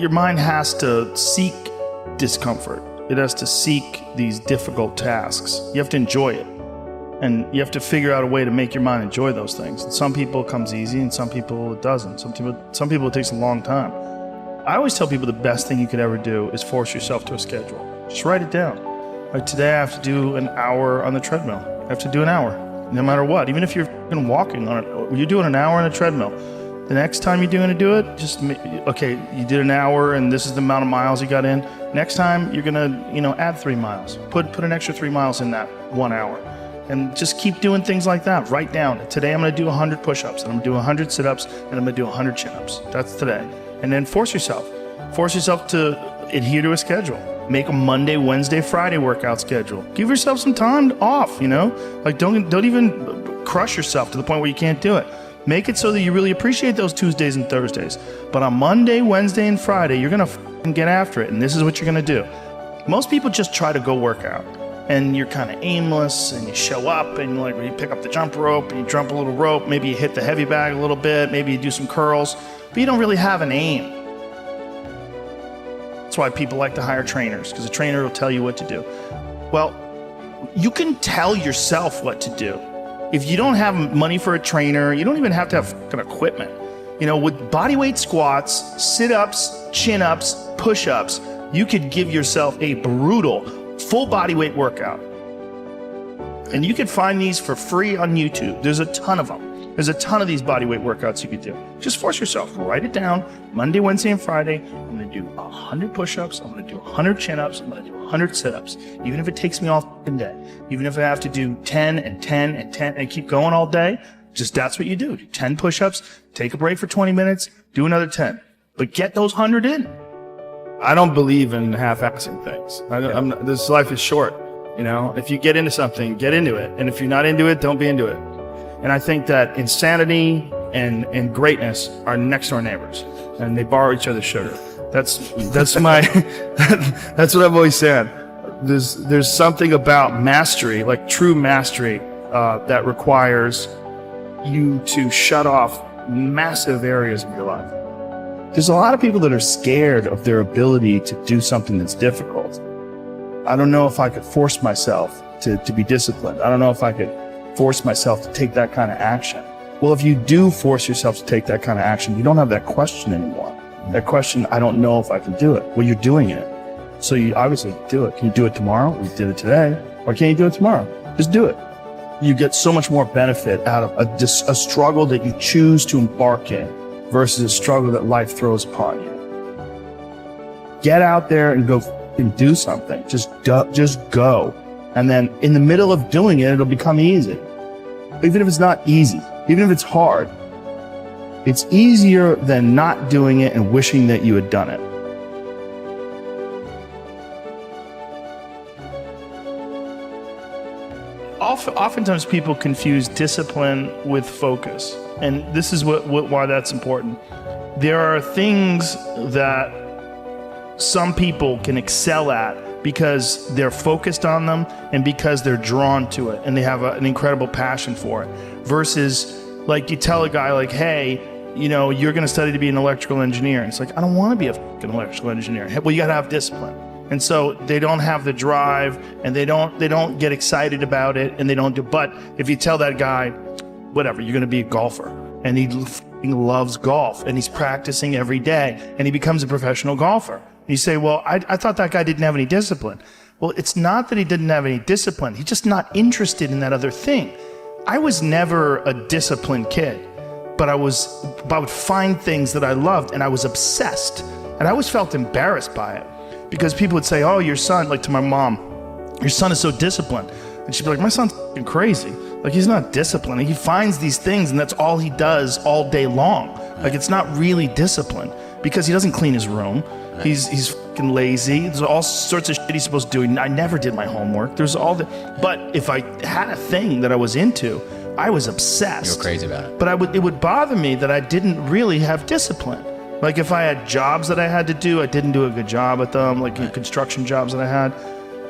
your mind has to seek discomfort. It has to seek these difficult tasks. You have to enjoy it. And you have to figure out a way to make your mind enjoy those things. And some people it comes easy and some people it doesn't. Some people it takes a long time. I always tell people the best thing you could ever do is force yourself to a schedule. Just write it down. Like today I have to do an hour on the treadmill. I have to do an hour, no matter what. Even if you're walking on it, you're doing an hour on a treadmill. The next time you're going to do it, okay, you did an hour and this is the amount of miles you got in. Next time you're going to, add 3 miles. Put an extra 3 miles in that 1 hour. And just keep doing things like that. Write down, today I'm going to do 100 push-ups, and I'm going to do 100 sit-ups, and I'm going to do 100 chin-ups. That's today. And then force yourself to adhere to a schedule. Make a Monday, Wednesday, Friday workout schedule. Give yourself some time off, Like don't even crush yourself to the point where you can't do it. Make it so that you really appreciate those Tuesdays and Thursdays. But on Monday, Wednesday, and Friday, you're going to get after it, and this is what you're going to do. Most people just try to go work out. And you're kind of aimless, and you show up, and you pick up the jump rope, and you jump a little rope, maybe you hit the heavy bag a little bit, maybe you do some curls, but you don't really have an aim. That's why people like to hire trainers, because a trainer will tell you what to do. Well, you can tell yourself what to do. If you don't have money for a trainer, you don't even have to have fucking equipment. With bodyweight squats, sit-ups, chin-ups, push-ups, you could give yourself a brutal full body weight workout. And you can find these for free on YouTube. There's a ton of them. There's a ton of these body weight workouts you could do. Just force yourself. Write it down. Monday, Wednesday, and Friday, I'm going to do 100 push-ups. I'm going to do 100 chin-ups. I'm going to do 100 sit-ups. Even if it takes me all fucking day. Even if I have to do 10 and 10 and 10 and keep going all day, just that's what you do. Do 10 push-ups, take a break for 20 minutes, do another 10. But get those 100 in. I don't believe in half-assing things. This life is short. If you get into something, get into it. And if you're not into it, don't be into it. And I think that insanity and greatness are next door neighbors, and they borrow each other's sugar. That's my, that's what I've always said. There's something about mastery, like true mastery, that requires you to shut off massive areas of your life. There's a lot of people that are scared of their ability to do something that's difficult. I don't know if I could force myself to be disciplined. I don't know if I could force myself to take that kind of action. Well, if you do force yourself to take that kind of action, you don't have that question anymore. That question, I don't know if I can do it. Well, you're doing it. So you obviously do it. Can you do it tomorrow? We did it today. Or can you do it tomorrow? Just do it. You get so much more benefit out of a struggle that you choose to embark in versus a struggle that life throws upon you. Get out there and go and do something. Just go. And then in the middle of doing it, it'll become easy. Even if it's not easy, even if it's hard, it's easier than not doing it and wishing that you had done it. Oftentimes people confuse discipline with focus. And this is why that's important. There are things that some people can excel at because they're focused on them and because they're drawn to it and they have an incredible passion for it. Versus like you tell a guy like, hey, you're going to study to be an electrical engineer. And it's like, I don't want to be a fucking electrical engineer. Well, you got to have discipline. And so they don't have the drive and they don't get excited about it and they don't do. But if you tell that guy, whatever, you're going to be a golfer and he loves golf and he's practicing every day and he becomes a professional golfer. And you say, well, I thought that guy didn't have any discipline. Well, it's not that he didn't have any discipline. He's just not interested in that other thing. I was never a disciplined kid, but I would find things that I loved and I was obsessed. And I always felt embarrassed by it because people would say, oh, your son, like to my mom, your son is so disciplined. And she'd be like, my son's f***ing crazy. Like, he's not disciplined. He finds these things and that's all he does all day long. Like, it's not really discipline because he doesn't clean his room. He's fucking lazy. There's all sorts of shit he's supposed to do. I never did my homework. There's all the, but if I had a thing that I was into, I was obsessed. You were crazy about it. But it would bother me that I didn't really have discipline. Like if I had jobs that I had to do, I didn't do a good job at them, like construction jobs that I had.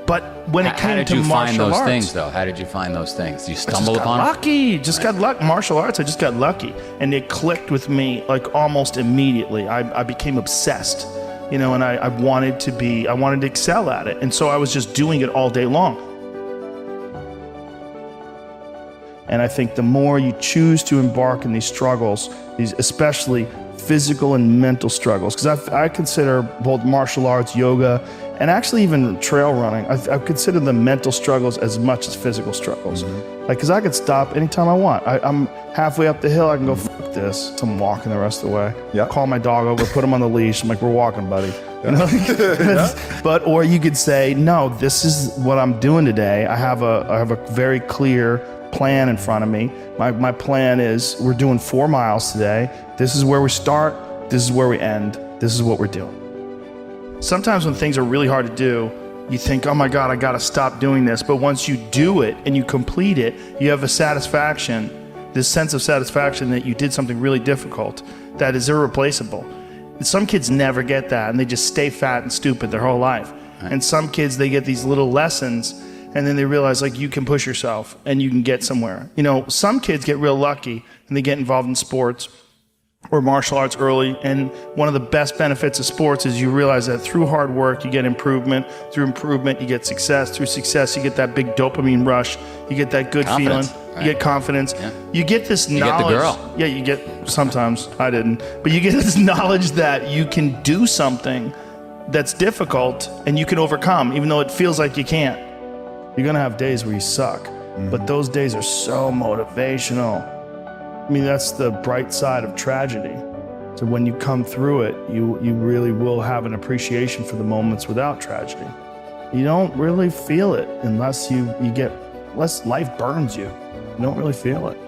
But when it came to martial arts. How did you find those things though? How did you find those things? Did you stumble upon them? Lucky. Just got lucky. Martial arts, I just got lucky. And it clicked with me like almost immediately. I became obsessed. you know, and I wanted to excel at it. And so I was just doing it all day long. And I think the more you choose to embark in these struggles, these especially physical and mental struggles, because I consider both martial arts, yoga, and actually even trail running, I consider the mental struggles as much as physical struggles. Like, because I could stop anytime I want. I'm halfway up the hill, I can go, fuck this. So I'm walking the rest of the way. Yeah. Call my dog over, put him on the leash. I'm like, we're walking, buddy. You know? But, or you could say, no, this is what I'm doing today. I have a very clear plan in front of me. My plan is we're doing 4 miles today. This is where we start. This is where we end. This is what we're doing. Sometimes when things are really hard to do, you think, oh my God, I gotta stop doing this. But once you do it and you complete it, you have a satisfaction, this sense of satisfaction that you did something really difficult that is irreplaceable. And some kids never get that, and they just stay fat and stupid their whole life. Right. And some kids, they get these little lessons, and then they realize, like, you can push yourself and you can get somewhere. You know, some kids get real lucky and they get involved in sports or martial arts early, and one of the best benefits of sports is you realize that through hard work you get improvement, through improvement you get success, through success you get that big dopamine rush, you get that good Confidence, feeling, right. You get confidence, you get this knowledge. You get the girl. Yeah, you get, sometimes, I didn't, but you get this knowledge that you can do something that's difficult and you can overcome, even though it feels like you can't. You're gonna have days where you suck, but those days are so motivational. I mean, that's the bright side of tragedy. So when you come through it, you really will have an appreciation for the moments without tragedy. You don't really feel it unless unless life burns you. You don't really feel it.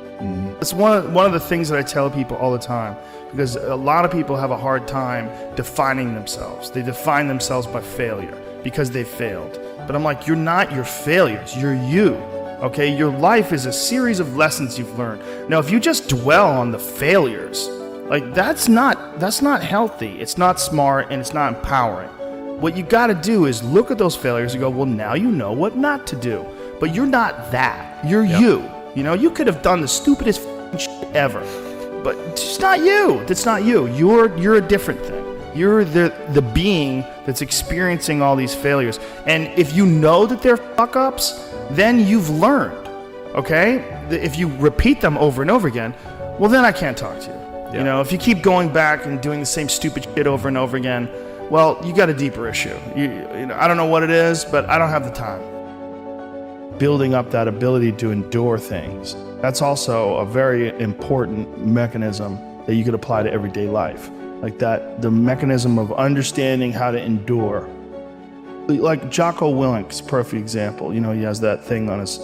It's one of the things that I tell people all the time, because a lot of people have a hard time defining themselves. They define themselves by failure because they failed. But I'm like, you're not your failures, you're you. Okay, your life is a series of lessons you've learned. Now, if you just dwell on the failures, like that's not healthy. It's not smart and it's not empowering. What you got to do is look at those failures and go, well, now you know what not to do. But you're not that. You're you. You know, you could have done the stupidest shit ever, but it's not you. That's not you. You're a different thing. You're the being that's experiencing all these failures. And if you know that they're fuck-ups, then you've learned, okay? If you repeat them over and over again, well, then I can't talk to you. Yeah. You know, if you keep going back and doing the same stupid shit over and over again, well, you got a deeper issue. You know, I don't know what it is, but I don't have the time. Building up that ability to endure things, that's also a very important mechanism that you could apply to everyday life. Like that, the mechanism of understanding how to endure. Like Jocko Willink's perfect example. You know, he has that thing on his,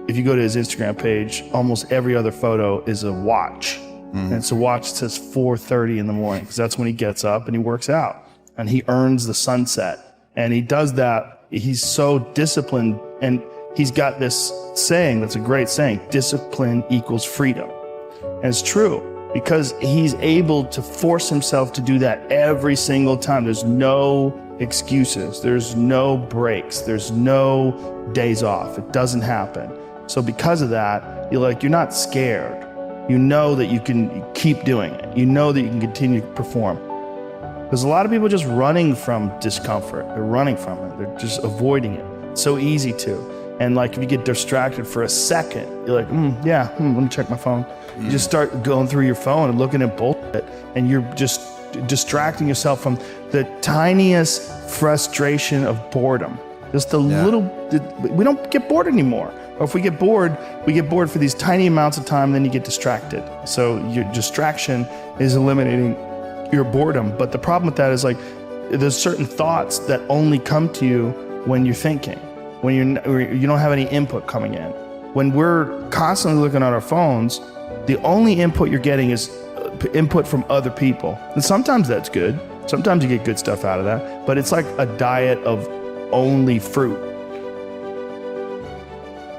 if you go to his Instagram page, almost every other photo is a watch. And it's a watch that says 4:30 in the morning, because that's when he gets up and he works out. And he earns the sunset. And he does that. He's so disciplined. And he's got this saying that's a great saying, discipline equals freedom. And it's true, because he's able to force himself to do that every single time. There's no excuses. There's no breaks. There's no days off. It doesn't happen. So because of that, you're not scared. You know that you can keep doing it. You know that you can continue to perform. Because a lot of people are just running from discomfort. They're running from it. They're just avoiding it. It's so easy to. And like if you get distracted for a second, you're like, let me check my phone. You just start going through your phone and looking at bullshit, and you're just distracting yourself from the tiniest frustration of boredom. Just the little, we don't get bored anymore. Or if we get bored for these tiny amounts of time, then you get distracted. So your distraction is eliminating your boredom. But the problem with that is like, there's certain thoughts that only come to you when you're thinking, when you don't have any input coming in. When we're constantly looking at our phones, the only input you're getting is input from other people. And sometimes that's good. Sometimes you get good stuff out of that, but it's like a diet of only fruit.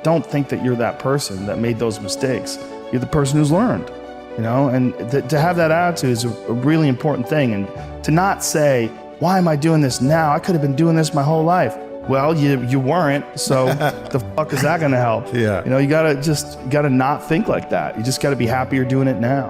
Don't think that you're that person that made those mistakes. You're the person who's learned, you know, and to have that attitude is a really important thing. And to not say, why am I doing this now? I could have been doing this my whole life. Well, you weren't, so the fuck is that gonna help? Yeah. You know, you gotta not think like that. You just gotta be happy you're doing it now.